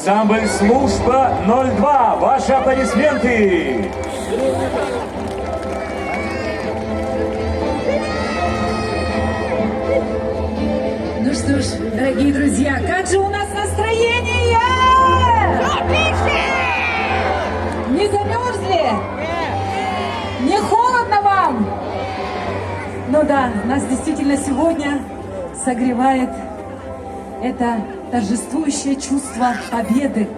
Ансамбль «Служба 02». Ваши аплодисменты! Ну что ж, дорогие друзья, как же у нас настроение? Не замерзли? Не холодно вам? Ну да, нас действительно сегодня согревает это торжествующее чувство победы.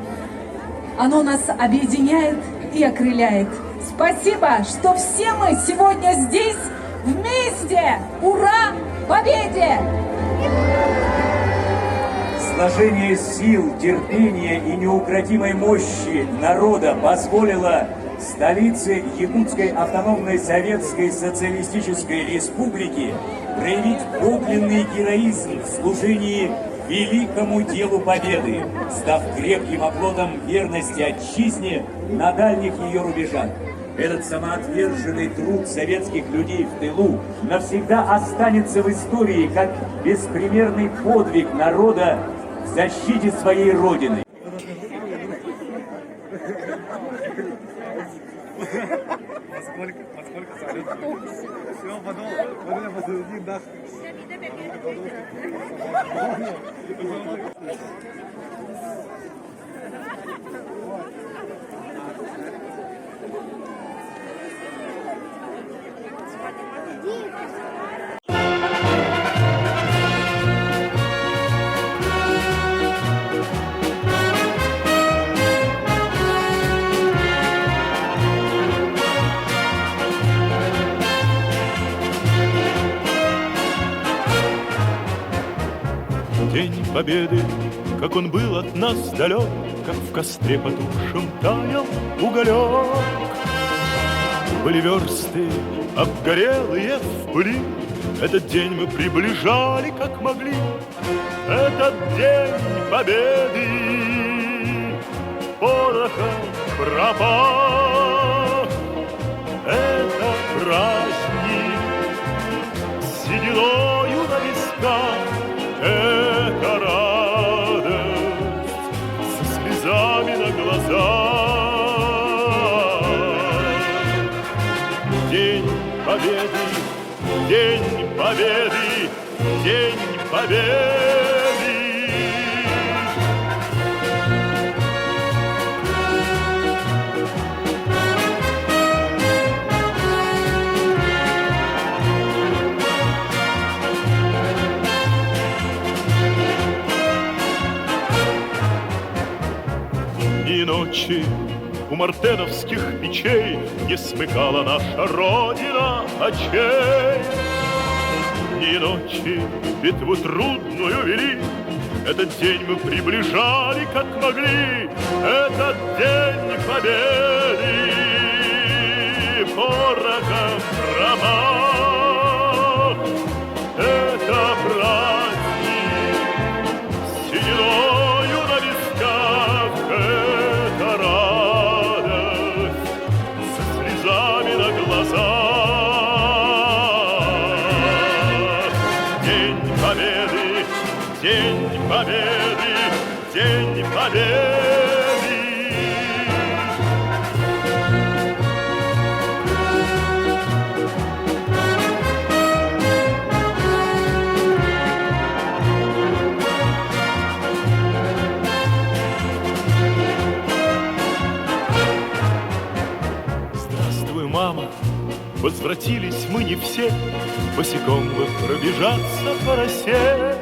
Оно нас объединяет и окрыляет. Спасибо, что все мы сегодня здесь вместе! Ура! Победе! Сложение сил, терпения и неукротимой мощи народа позволило столице Якутской автономной Советской Социалистической Республики проявить подлинный героизм в служении великому делу победы, став крепким оплотом верности отчизне на дальних ее рубежах. Этот самоотверженный труд советских людей в тылу навсегда останется в истории как беспримерный подвиг народа в защите своей Родины. Насколько салют? Все, потом посередине даст. День Победы, как он был от нас далек, как в костре потухшем таял уголек. Были версты обгорелые в пыли, этот день мы приближали, как могли. Этот день Победы порохом пропах. Это праздник сединою на висках. Это радость со слезами на глазах. День Победы, День Победы, День Победы. И ночи у мартеновских печей не смыкала наша Родина очей. И ночи битву трудную вели, этот день мы приближали, как могли. Этот день Победы порохом пропах. Это праздник сединою на висках. Это радость со слезами на глазах. День Победы, День Победы, День Победы. Здравствуй, мама, возвратились мы не все, босиком бы пробежаться по росе.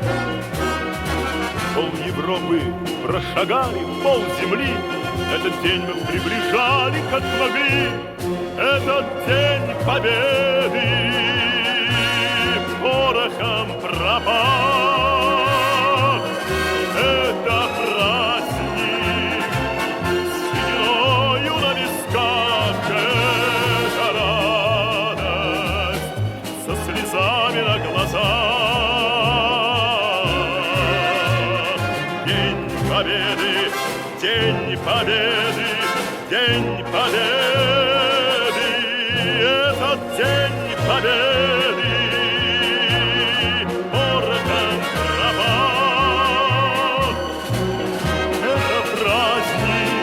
Пол Европы прошагали, пол земли, этот день мы приближали, как могли. Этот день Победы порохом пропах. Это праздник сединою на висках. Это радость со слезами на глазах. День Победы, День Победы, День Победы. Этот День Победы порохом пропах. Это праздник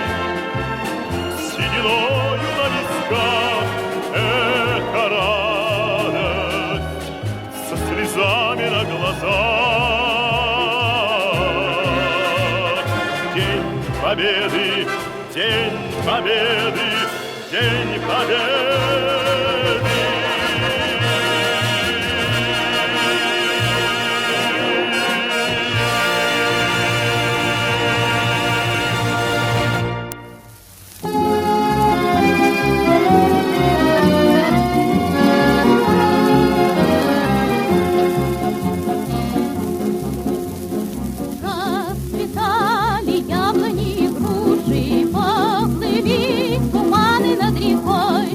сединою на висках. Это радость со слезами на глазах. День Победы, День Победы, День Победы. Расцветали яблони и груши, поплыли туманы над рекой.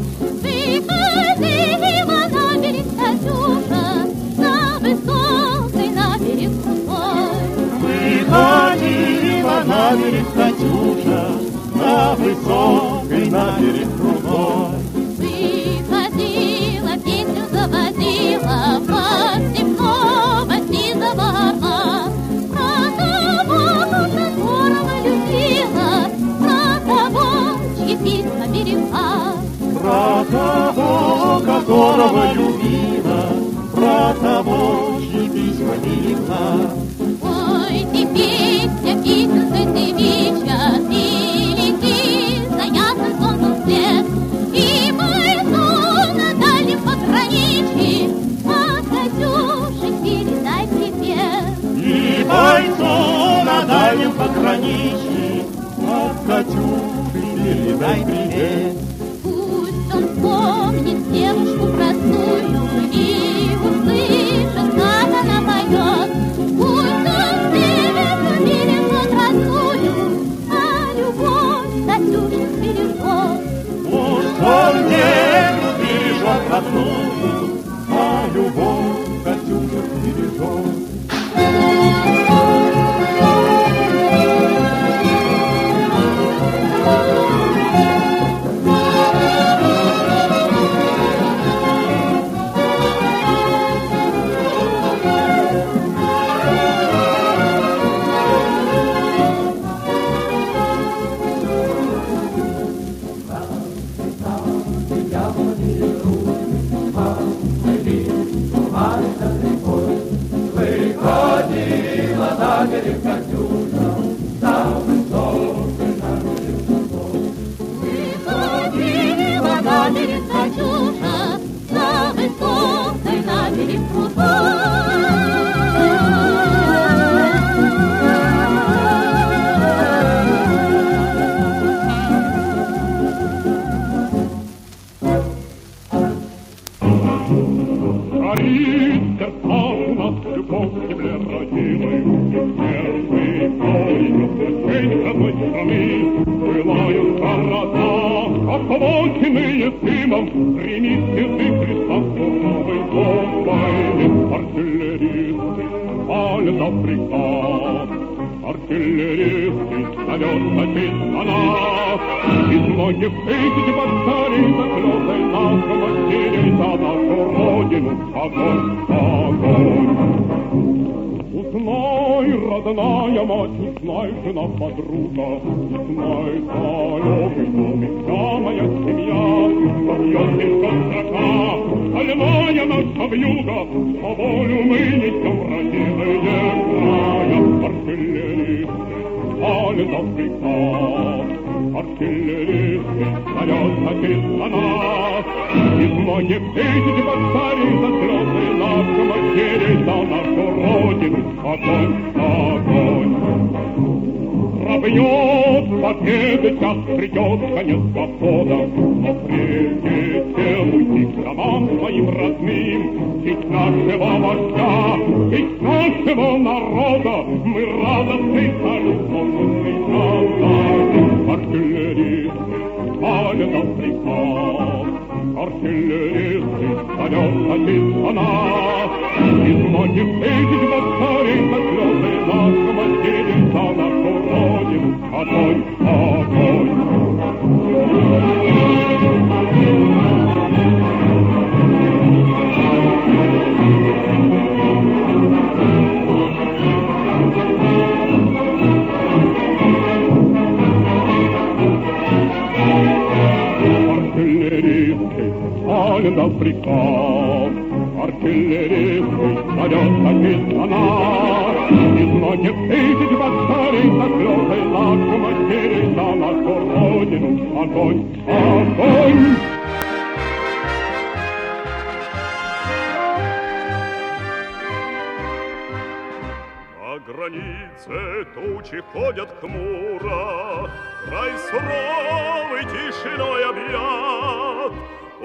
Выходила на берег Катюша, на высокой, на берег крутой. Выходила на берег Катюша, на высокой, на берег крутой. Выходила, песню заводила, под степного сизого орла. Про того, которого любила, про того, чьи письма берегла. про того, которого любила, про того, чьи письма берегла. Ой, ты песня, песенка девичья, ты лети за ясным солнцем свет, и бойцу на дальнем пограничье от Катюши передай привет. И бойцу на дальнем пограничье от Катюши передай привет. Пусть он вспомнит девушку простую и услышит, как она поет. Пусть он бережет родную, а любовь Катюши бережет. Пусть он деву бережет родную, а любовь Катюша бережет. Выходила на берег Катюша, на высокой на берег Царица у нас любовь к земле родимой, первый поезд день родной страны. Пылают города, оплаченные дымом, стремится ты Христа суровой бомбой. Артиллеристы палят на приказ, артиллеристы зовет честь на нас. Из многих тысяч батарей за слезой нашего матерей за нашу родину огонь, огонь. Узнай, родная мать, узнай, жена, подруга, узнай, далекий дом и вся моя семья. Побьет из строка, стальная наша вьюга, по волю мы несем родимые края. Артиллеристы палят на приказ, артиллеристы зовет честь на нас. Из многих тысяч батарей за слезы наших матерей за нашу родину огонь, огонь. Пробьет победы, час придет конец похода, но прежде чем уйти к домам своим родным, честь нашего вождя, честь нашего народа, мы радостный салют сложенный назад. Артиллеристы палят на приказ, артиллеристы зовет честь на нас. Из многих тысяч батарей за слезы наших матерей за нашу родину огонь, огонь. Артиллеристы палят на приказ, артиллеристы зовет честь на нас. Из многих тысяч батарей за слезы наших матерей за нашу родину огонь, огонь. На границе тучи ходят хмуро, край суровый тишиной объят.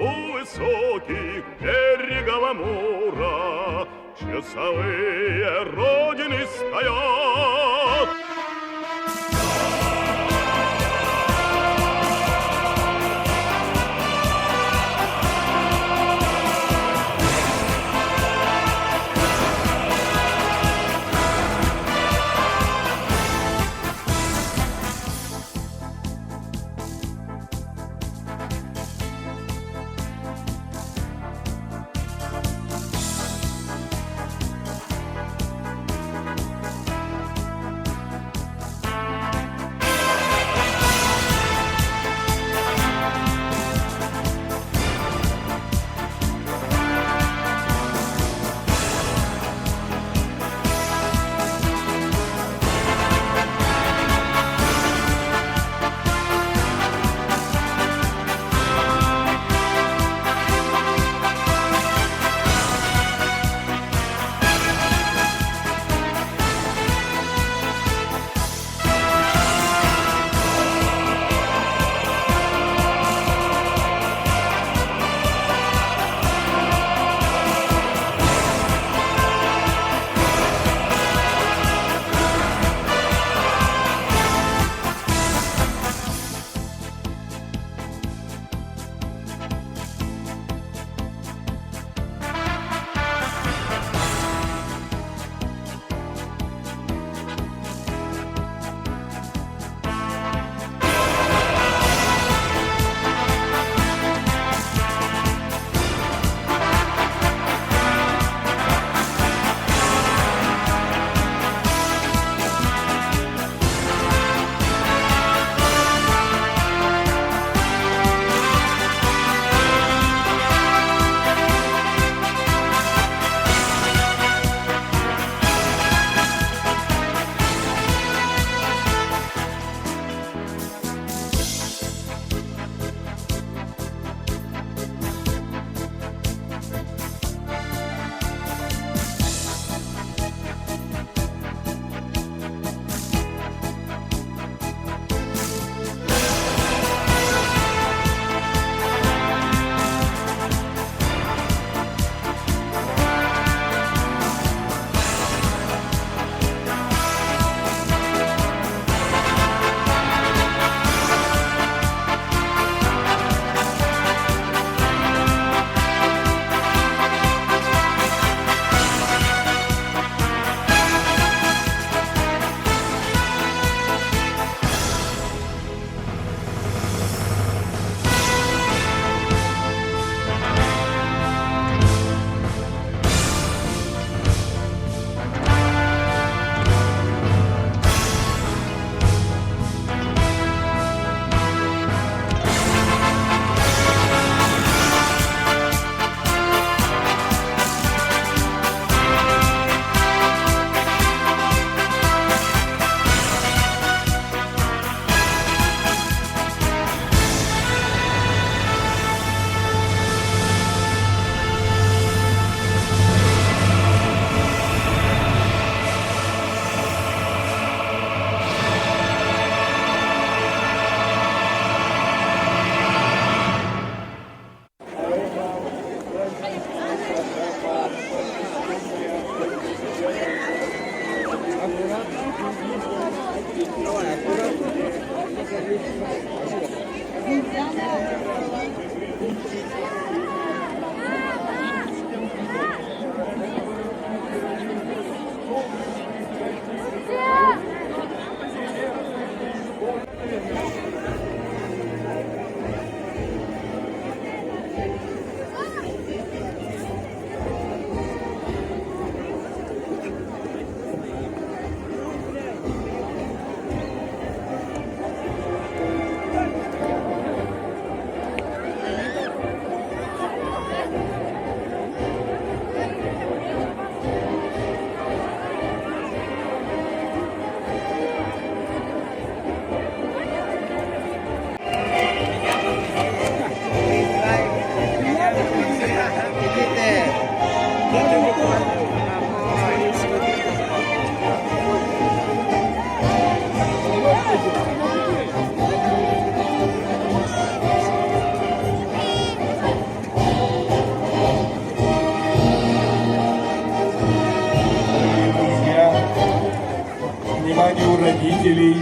У высоких берегов Амура часовые родины стоят.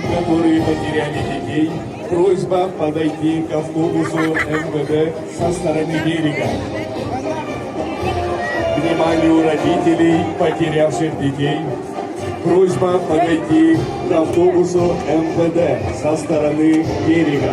которые потеряли детей, просьба подойти к автобусу МВД со стороны берега. Вниманию родителей, потерявших детей, просьба подойти к автобусу МВД со стороны берега.